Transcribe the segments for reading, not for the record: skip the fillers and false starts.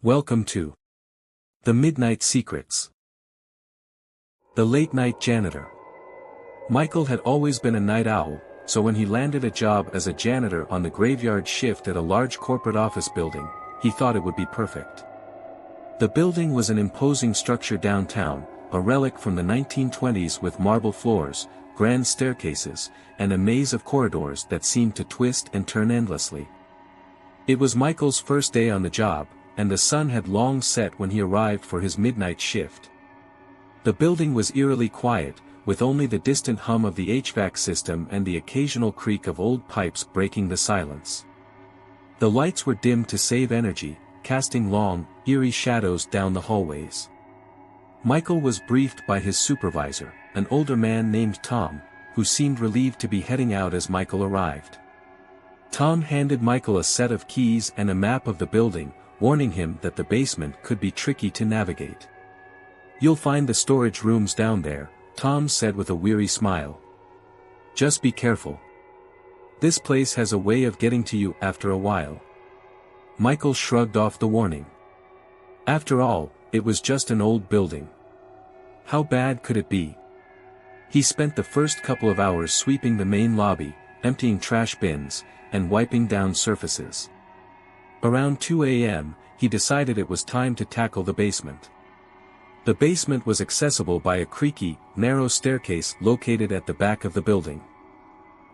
Welcome to The Midnight Secrets. The Late Night Janitor. Michael had always been a night owl, so when he landed a job as a janitor on the graveyard shift at a large corporate office building, he thought it would be perfect. The building was an imposing structure downtown, a relic from the 1920s with marble floors, grand staircases, and a maze of corridors that seemed to twist and turn endlessly. It was Michael's first day on the job, and the sun had long set when he arrived for his midnight shift. The building was eerily quiet, with only the distant hum of the HVAC system and the occasional creak of old pipes breaking the silence. The lights were dimmed to save energy, casting long, eerie shadows down the hallways. Michael was briefed by his supervisor, an older man named Tom, who seemed relieved to be heading out as Michael arrived. Tom handed Michael a set of keys and a map of the building, warning him that the basement could be tricky to navigate. "You'll find the storage rooms down there," Tom said with a weary smile. "Just be careful. This place has a way of getting to you after a while." Michael shrugged off the warning. After all, it was just an old building. How bad could it be? He spent the first couple of hours sweeping the main lobby, emptying trash bins, and wiping down surfaces. Around 2 a.m., he decided it was time to tackle the basement. The basement was accessible by a creaky, narrow staircase located at the back of the building.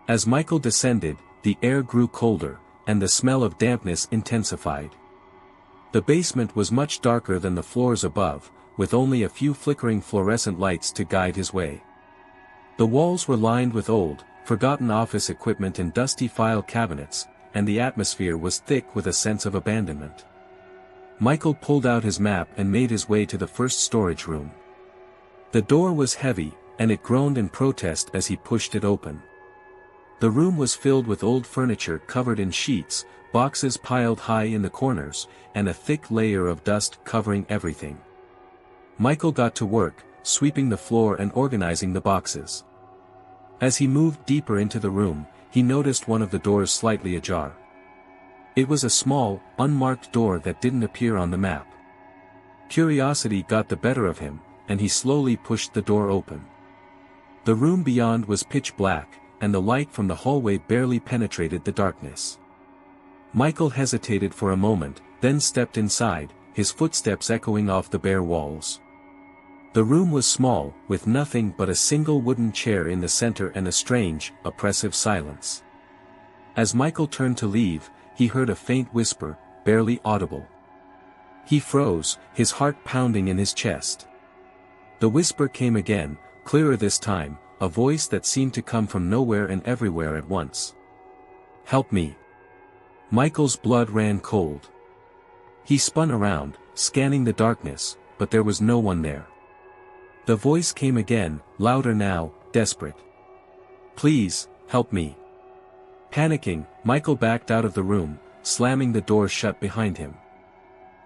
As Michael descended, the air grew colder, and the smell of dampness intensified. The basement was much darker than the floors above, with only a few flickering fluorescent lights to guide his way. The walls were lined with old, forgotten office equipment and dusty file cabinets, and the atmosphere was thick with a sense of abandonment. Michael pulled out his map and made his way to the first storage room. The door was heavy, and it groaned in protest as he pushed it open. The room was filled with old furniture covered in sheets, boxes piled high in the corners, and a thick layer of dust covering everything. Michael got to work, sweeping the floor and organizing the boxes. As he moved deeper into the room, he noticed one of the doors slightly ajar. It was a small, unmarked door that didn't appear on the map. Curiosity got the better of him, and he slowly pushed the door open. The room beyond was pitch black, and the light from the hallway barely penetrated the darkness. Michael hesitated for a moment, then stepped inside, his footsteps echoing off the bare walls. The room was small, with nothing but a single wooden chair in the center and a strange, oppressive silence. As Michael turned to leave, he heard a faint whisper, barely audible. He froze, his heart pounding in his chest. The whisper came again, clearer this time, a voice that seemed to come from nowhere and everywhere at once. "Help me." Michael's blood ran cold. He spun around, scanning the darkness, but there was no one there. The voice came again, louder now, desperate. "Please, help me." Panicking, Michael backed out of the room, slamming the door shut behind him.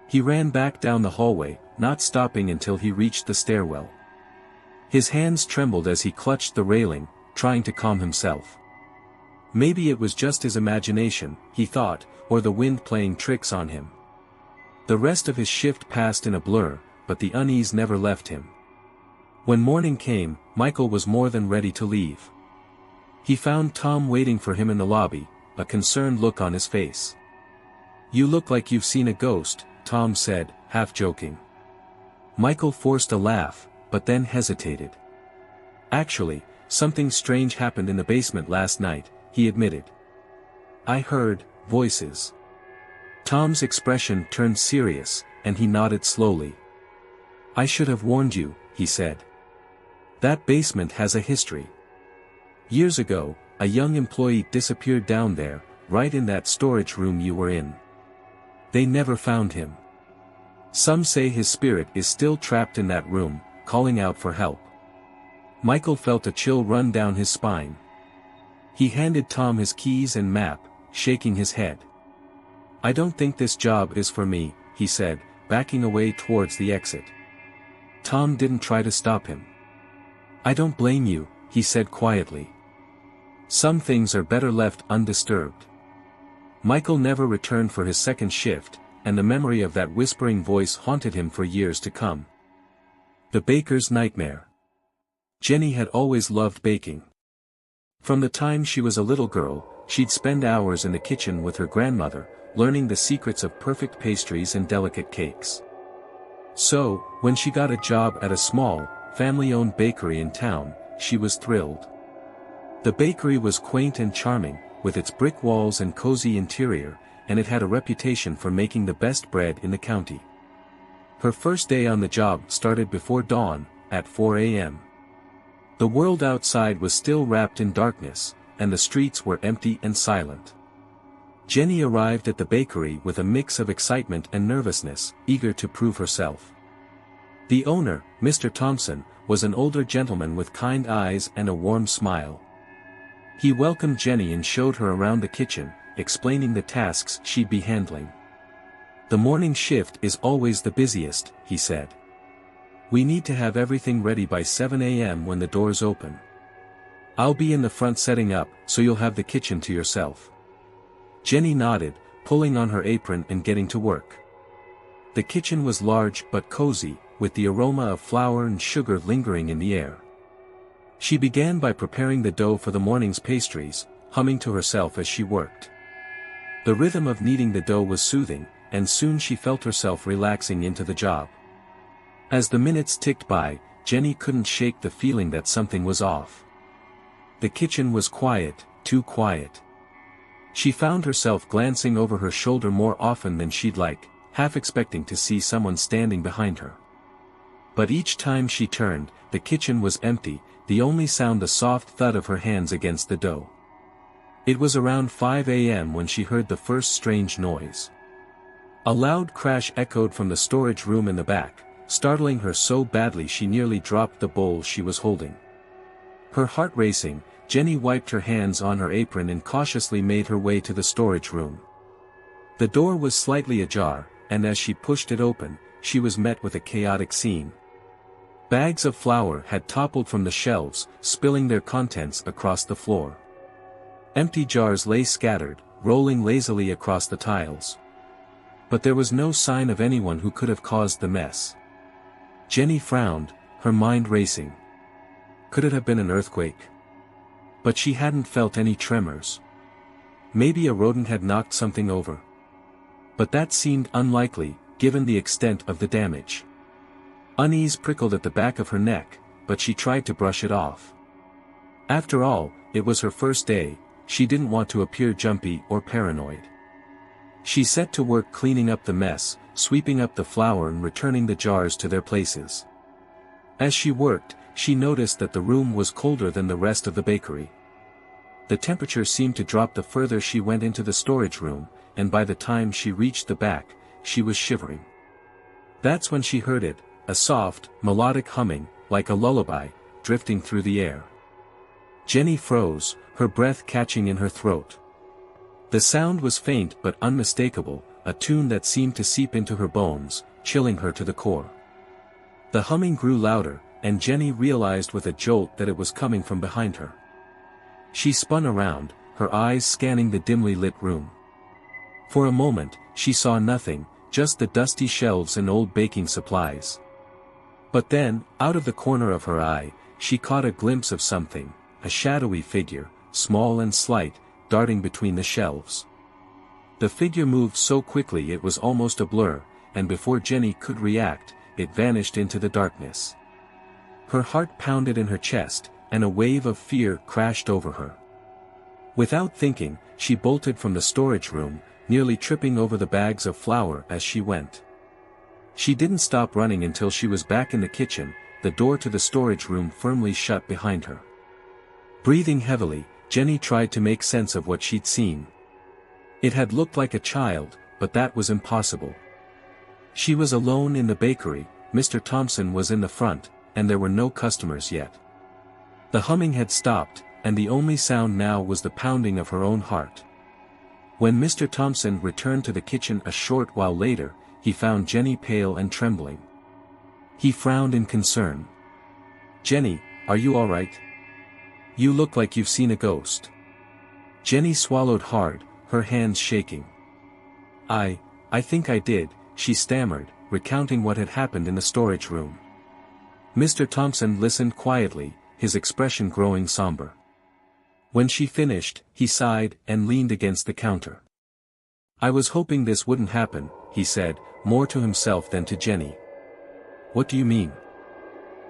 He ran back down the hallway, not stopping until he reached the stairwell. His hands trembled as he clutched the railing, trying to calm himself. Maybe it was just his imagination, he thought, or the wind playing tricks on him. The rest of his shift passed in a blur, but the unease never left him. When morning came, Michael was more than ready to leave. He found Tom waiting for him in the lobby, a concerned look on his face. "You look like you've seen a ghost," Tom said, half joking. Michael forced a laugh, but then hesitated. "Actually, something strange happened in the basement last night," he admitted. "I heard voices." Tom's expression turned serious, and he nodded slowly. "I should have warned you," he said. "That basement has a history. Years ago, a young employee disappeared down there, right in that storage room you were in. They never found him. Some say his spirit is still trapped in that room, calling out for help." Michael felt a chill run down his spine. He handed Tom his keys and map, shaking his head. "I don't think this job is for me," he said, backing away towards the exit. Tom didn't try to stop him. "I don't blame you," he said quietly. "Some things are better left undisturbed." Michael never returned for his second shift, and the memory of that whispering voice haunted him for years to come. The baker's nightmare. Jenny had always loved baking. From the time she was a little girl, she'd spend hours in the kitchen with her grandmother, learning the secrets of perfect pastries and delicate cakes. So, when she got a job at a small, family-owned bakery in town, she was thrilled. The bakery was quaint and charming, with its brick walls and cozy interior, and it had a reputation for making the best bread in the county. Her first day on the job started before dawn, at 4 a.m. The world outside was still wrapped in darkness, and the streets were empty and silent. Jenny arrived at the bakery with a mix of excitement and nervousness, eager to prove herself. The owner, Mr. Thompson, was an older gentleman with kind eyes and a warm smile. He welcomed Jenny and showed her around the kitchen, explaining the tasks she'd be handling. "The morning shift is always the busiest," he said. "We need to have everything ready by 7 a.m. when the doors open. I'll be in the front setting up, so you'll have the kitchen to yourself." Jenny nodded, pulling on her apron and getting to work. The kitchen was large but cozy, with the aroma of flour and sugar lingering in the air. She began by preparing the dough for the morning's pastries, humming to herself as she worked. The rhythm of kneading the dough was soothing, and soon she felt herself relaxing into the job. As the minutes ticked by, Jenny couldn't shake the feeling that something was off. The kitchen was quiet, too quiet. She found herself glancing over her shoulder more often than she'd like, half expecting to see someone standing behind her. But each time she turned, the kitchen was empty, the only sound the soft thud of her hands against the dough. It was around 5 a.m. when she heard the first strange noise. A loud crash echoed from the storage room in the back, startling her so badly she nearly dropped the bowl she was holding. Her heart racing, Jenny wiped her hands on her apron and cautiously made her way to the storage room. The door was slightly ajar, and as she pushed it open, she was met with a chaotic scene. Bags of flour had toppled from the shelves, spilling their contents across the floor. Empty jars lay scattered, rolling lazily across the tiles. But there was no sign of anyone who could have caused the mess. Jenny frowned, her mind racing. Could it have been an earthquake? But she hadn't felt any tremors. Maybe a rodent had knocked something over. But that seemed unlikely, given the extent of the damage. Unease prickled at the back of her neck, but she tried to brush it off. After all, it was her first day, she didn't want to appear jumpy or paranoid. She set to work cleaning up the mess, sweeping up the flour and returning the jars to their places. As she worked, she noticed that the room was colder than the rest of the bakery. The temperature seemed to drop the further she went into the storage room, and by the time she reached the back, she was shivering. That's when she heard it, a soft, melodic humming, like a lullaby, drifting through the air. Jenny froze, her breath catching in her throat. The sound was faint but unmistakable, a tune that seemed to seep into her bones, chilling her to the core. The humming grew louder, and Jenny realized with a jolt that it was coming from behind her. She spun around, her eyes scanning the dimly lit room. For a moment, she saw nothing, just the dusty shelves and old baking supplies. But then, out of the corner of her eye, she caught a glimpse of something, a shadowy figure, small and slight, darting between the shelves. The figure moved so quickly it was almost a blur, and before Jenny could react, it vanished into the darkness. Her heart pounded in her chest, and a wave of fear crashed over her. Without thinking, she bolted from the storage room, nearly tripping over the bags of flour as she went. She didn't stop running until she was back in the kitchen, the door to the storage room firmly shut behind her. Breathing heavily, Jenny tried to make sense of what she'd seen. It had looked like a child, but that was impossible. She was alone in the bakery, Mr. Thompson was in the front, and there were no customers yet. The humming had stopped, and the only sound now was the pounding of her own heart. When Mr. Thompson returned to the kitchen a short while later, he found Jenny pale and trembling. He frowned in concern. "Jenny, are you all right? You look like you've seen a ghost." Jenny swallowed hard, her hands shaking. I think I did, she stammered, recounting what had happened in the storage room. Mr. Thompson listened quietly, his expression growing somber. When she finished, he sighed and leaned against the counter. I was hoping this wouldn't happen, he said, more to himself than to Jenny. What do you mean?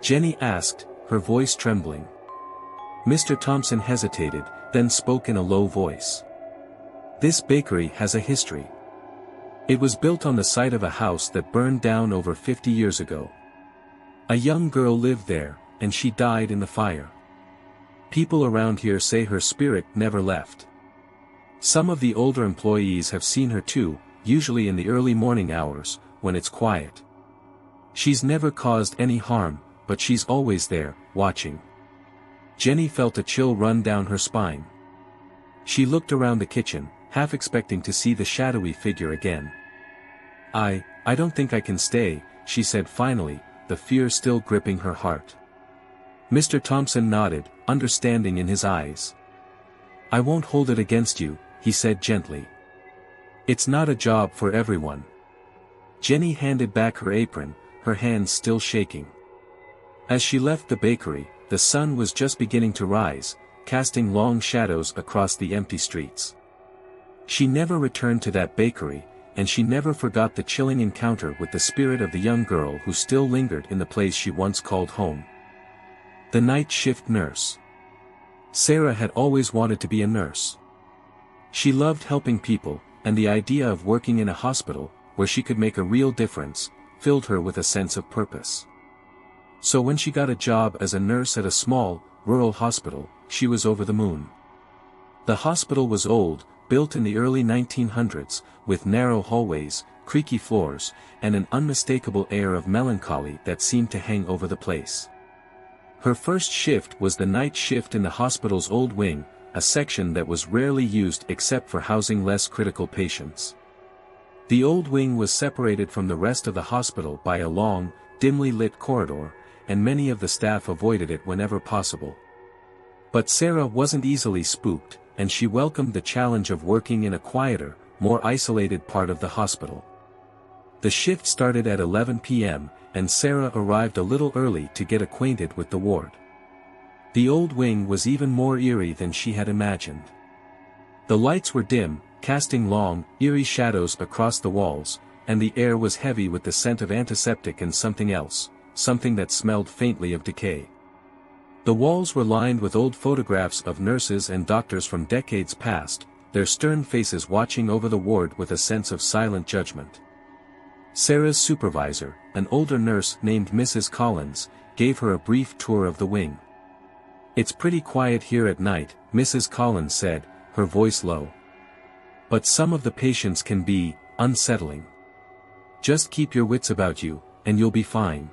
Jenny asked, her voice trembling. Mr. Thompson hesitated, then spoke in a low voice. This bakery has a history. It was built on the site of a house that burned down over 50 years ago. A young girl lived there, and she died in the fire. People around here say her spirit never left. Some of the older employees have seen her too, usually in the early morning hours, when it's quiet. She's never caused any harm, but she's always there, watching. Jenny felt a chill run down her spine. She looked around the kitchen, half expecting to see the shadowy figure again. I don't think I can stay, she said finally, the fear still gripping her heart. Mr. Thompson nodded, understanding in his eyes. I won't hold it against you, he said gently. It's not a job for everyone. Jenny handed back her apron, her hands still shaking. As she left the bakery, the sun was just beginning to rise, casting long shadows across the empty streets. She never returned to that bakery, and she never forgot the chilling encounter with the spirit of the young girl who still lingered in the place she once called home. The night shift nurse. Sarah had always wanted to be a nurse. She loved helping people, and the idea of working in a hospital, where she could make a real difference, filled her with a sense of purpose. So when she got a job as a nurse at a small, rural hospital, she was over the moon. The hospital was old, built in the early 1900s, with narrow hallways, creaky floors, and an unmistakable air of melancholy that seemed to hang over the place. Her first shift was the night shift in the hospital's old wing, a section that was rarely used except for housing less critical patients. The old wing was separated from the rest of the hospital by a long, dimly lit corridor, and many of the staff avoided it whenever possible. But Sarah wasn't easily spooked, and she welcomed the challenge of working in a quieter, more isolated part of the hospital. The shift started at 11 p.m., and Sarah arrived a little early to get acquainted with the ward. The old wing was even more eerie than she had imagined. The lights were dim, casting long, eerie shadows across the walls, and the air was heavy with the scent of antiseptic and something else, something that smelled faintly of decay. The walls were lined with old photographs of nurses and doctors from decades past, their stern faces watching over the ward with a sense of silent judgment. Sarah's supervisor, an older nurse named Mrs. Collins, gave her a brief tour of the wing. It's pretty quiet here at night, Mrs. Collins said, her voice low. But some of the patients can be unsettling. Just keep your wits about you, and you'll be fine.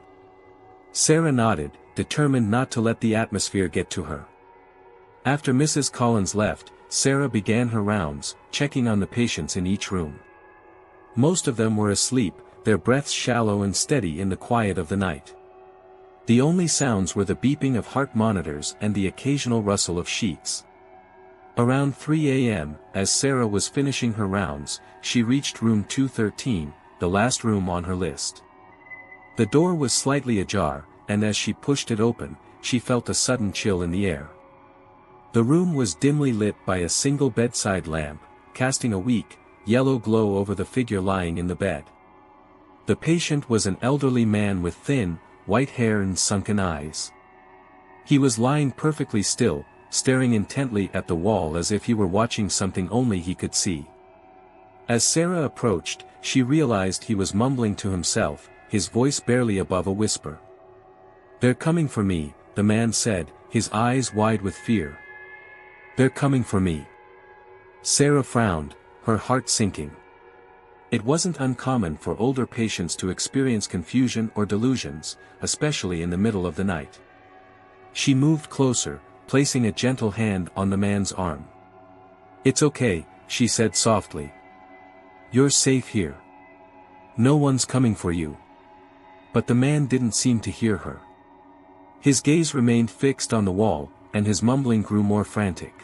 Sarah nodded, determined not to let the atmosphere get to her. After Mrs. Collins left, Sarah began her rounds, checking on the patients in each room. Most of them were asleep, their breaths shallow and steady in the quiet of the night. The only sounds were the beeping of heart monitors and the occasional rustle of sheets. Around 3 a.m., as Sarah was finishing her rounds, she reached room 213, the last room on her list. The door was slightly ajar, and as she pushed it open, she felt a sudden chill in the air. The room was dimly lit by a single bedside lamp, casting a weak, yellow glow over the figure lying in the bed. The patient was an elderly man with thin, white hair and sunken eyes. He was lying perfectly still, staring intently at the wall as if he were watching something only he could see. As Sarah approached, she realized he was mumbling to himself, his voice barely above a whisper. "They're coming for me," the man said, his eyes wide with fear. "They're coming for me." Sarah frowned, her heart sinking. It wasn't uncommon for older patients to experience confusion or delusions, especially in the middle of the night. She moved closer, placing a gentle hand on the man's arm. "It's okay," she said softly. "You're safe here. No one's coming for you." But the man didn't seem to hear her. His gaze remained fixed on the wall, and his mumbling grew more frantic.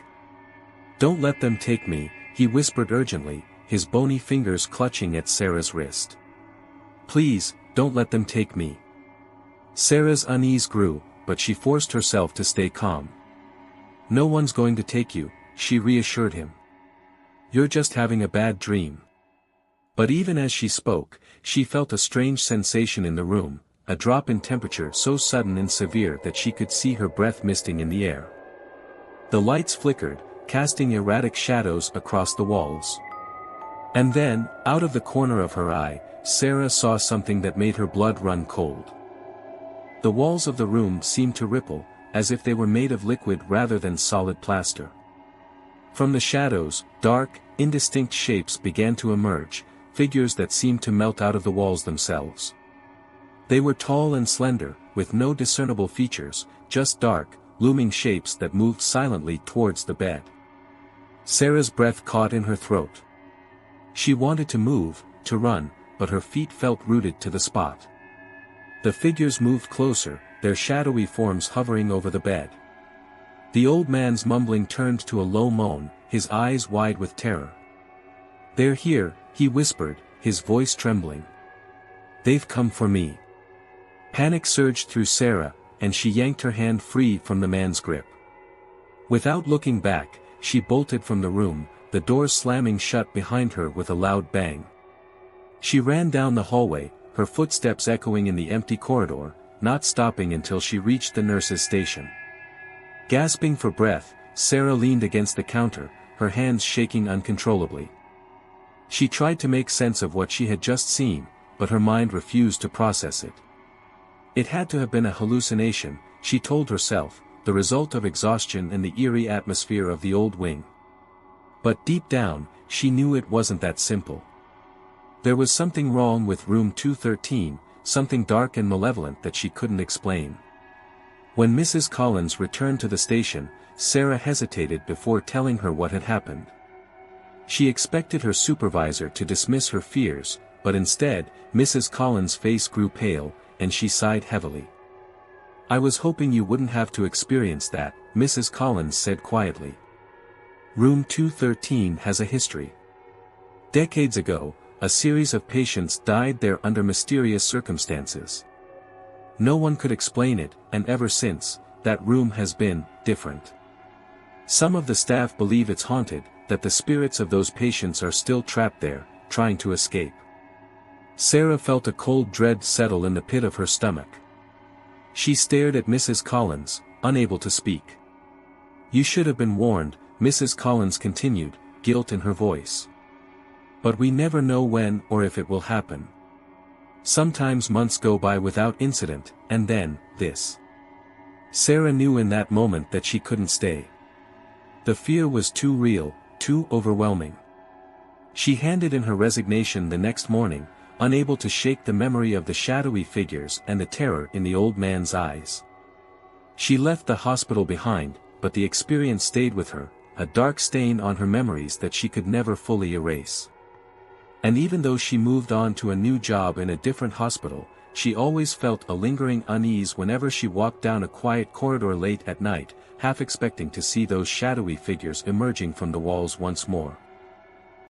"Don't let them take me," he whispered urgently, his bony fingers clutching at Sarah's wrist. "Please, don't let them take me." Sarah's unease grew, but she forced herself to stay calm. "No one's going to take you," she reassured him. "You're just having a bad dream." But even as she spoke, she felt a strange sensation in the room, a drop in temperature so sudden and severe that she could see her breath misting in the air. The lights flickered, casting erratic shadows across the walls. And then, out of the corner of her eye, Sarah saw something that made her blood run cold. The walls of the room seemed to ripple, as if they were made of liquid rather than solid plaster. From the shadows, dark, indistinct shapes began to emerge, figures that seemed to melt out of the walls themselves. They were tall and slender, with no discernible features, just dark, looming shapes that moved silently towards the bed. Sarah's breath caught in her throat. She wanted to move, to run, but her feet felt rooted to the spot. The figures moved closer, their shadowy forms hovering over the bed. The old man's mumbling turned to a low moan, his eyes wide with terror. "They're here," he whispered, his voice trembling. "They've come for me." Panic surged through Sarah, and she yanked her hand free from the man's grip. Without looking back, she bolted from the room, the door slamming shut behind her with a loud bang. She ran down the hallway, her footsteps echoing in the empty corridor, not stopping until she reached the nurse's station. Gasping for breath, Sarah leaned against the counter, her hands shaking uncontrollably. She tried to make sense of what she had just seen, but her mind refused to process it. It had to have been a hallucination, she told herself, the result of exhaustion and the eerie atmosphere of the old wing. But deep down, she knew it wasn't that simple. There was something wrong with room 213, something dark and malevolent that she couldn't explain. When Mrs. Collins returned to the station, Sarah hesitated before telling her what had happened. She expected her supervisor to dismiss her fears, but instead, Mrs. Collins' face grew pale, and she sighed heavily. "I was hoping you wouldn't have to experience that," Mrs. Collins said quietly. "Room 213 has a history. Decades ago, a series of patients died there under mysterious circumstances. No one could explain it, and ever since, that room has been different. Some of the staff believe it's haunted, that the spirits of those patients are still trapped there, trying to escape." Sarah felt a cold dread settle in the pit of her stomach. She stared at Mrs. Collins, unable to speak. "You should have been warned," Mrs. Collins continued, guilt in her voice. "But we never know when or if it will happen. Sometimes months go by without incident, and then, this." Sarah knew in that moment that she couldn't stay. The fear was too real, too overwhelming. She handed in her resignation the next morning, unable to shake the memory of the shadowy figures and the terror in the old man's eyes. She left the hospital behind, but the experience stayed with her, a dark stain on her memories that she could never fully erase. And even though she moved on to a new job in a different hospital, she always felt a lingering unease whenever she walked down a quiet corridor late at night, half expecting to see those shadowy figures emerging from the walls once more.